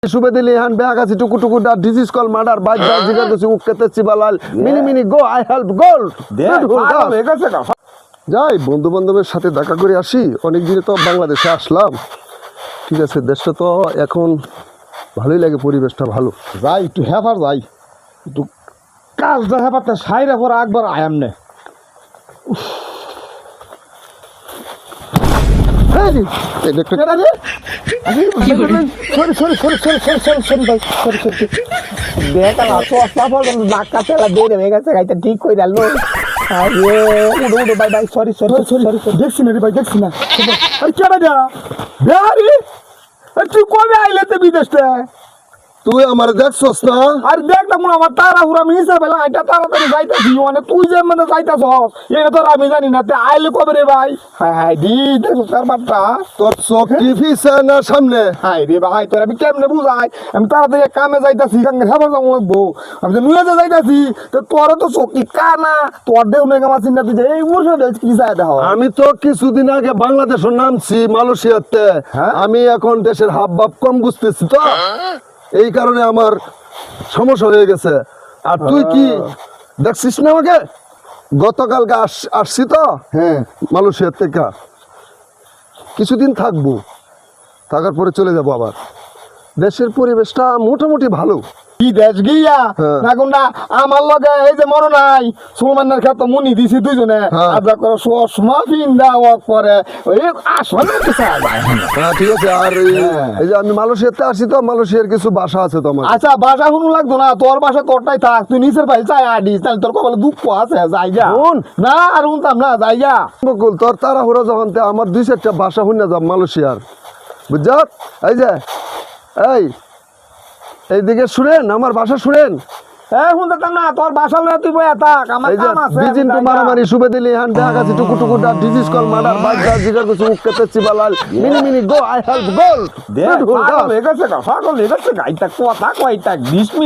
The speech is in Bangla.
শুবে দিলি হান ব্যাগ আছে টুকু টুকু দা ডিজিজ কল মার্ডার বাইক দা জিগার কিছু উকতে চিবালাল মিনি মিনি গো আই হেল্প গোল যাই বন্ধু বান্ধবের সাথে দেখা করে আসি অনেক দিনে তো বাংলাদেশে আসলাম ঠিক আছে দেশটা তো এখন ভালোই লাগে পরিবেশটা ভালো যাই একটু হেফার যাই একটু কাজটা হেফারটা সাইরা পর একবার আয়াম নে ঠিক করে দিল bye bye sorry sorry sorry দেখছি না রে ভাই দেখছি না কেডা যা বেহারি তুই কবে আইলে তো বিদেশে তুই আমার দেখছস না আর দেখ না আমার তারা হুরা মিশে বেলা এটা তাড়াতাড়ি যাইতাছি মানে তুই যে মানে যাইতাছ এটা তো আমি জানি না তে আইলে কবে রে ভাই হাই হাই দি দেখো কারবারটা তোর চোখ কি ফিসে না সামনে হাই রে ভাই তোর আমি কেমনে বুঝাই আমি তাড়াতাড়ি কামে যাইতাছি কাঙ্গে খাবার যাবো লাগবো আমি তো নুয়ে যাইতাছি তো তোর তো চোখি কানা তোর দেউ নেই আমার চিন্তা তুই এই বছর কি যায় দেখ আমি তো কিছুদিন আগে বাংলাদেশের নামছি মালয়েশিয়াতে আমি এখন দেশের হাব ভাব কম বুঝতেছি তো এই কারণে আমার সমস্যা হয়ে গেছে আর তুই কি দেখছিস না আমাকে গতকালকে আসছি তো হ্যাঁ মালয়েশিয়ার থেকে কিছুদিন থাকবো থাকার পরে চলে যাবো আবার দেশের পরিবেশটা মোটামুটি ভালো কি দেশ গিয়া হ্যাঁ। না কোনটা আমার লগে এই যে মনে নাই সুলমানের খেত মুনি দিছি দুইজনে হ্যাঁ। আদা করে চশমা পিন্দা ওয়াক করে ওই আসলে কিছু হ্যাঁ ঠিক আছে আর এই যে আমি মালয়েশিয়াতে আসি তো মালয়েশিয়ার কিছু ভাষা আছে তো আমার আচ্ছা বাসা শুনু লাগতো না তোর বাসা তোরটাই থাক তুই নিচের ভাই চাই আডিস তাহলে তোর কপালে দুঃখ আছে জায়গা শুন। না আর শুনতাম না জায়গা বকুল তোর তাড়াহুড়ো যখন তে আমার দুই চারটা ভাষা শুনে যাব মালয়েশিয়ার বুঝছ এই যে এইদিকে শুনেন আমার ভাষা শুনেন শুনতাম না তোর বাসা লয়ে তুই বইয়া থাক আমার এই যে কাম আছে বিজিন তো মারামারি শুবে দিলি হান ব্যাগ আছে টুকু টুকু দা ডিজিজ কল মার্ডার বাইক দা জিগার কিছু উকতে চিবালাল মিনি মিনি গো আই হেল্প গোল পাগল হয়ে গেছে গাইটা কথা কয়টা 20 মিনিট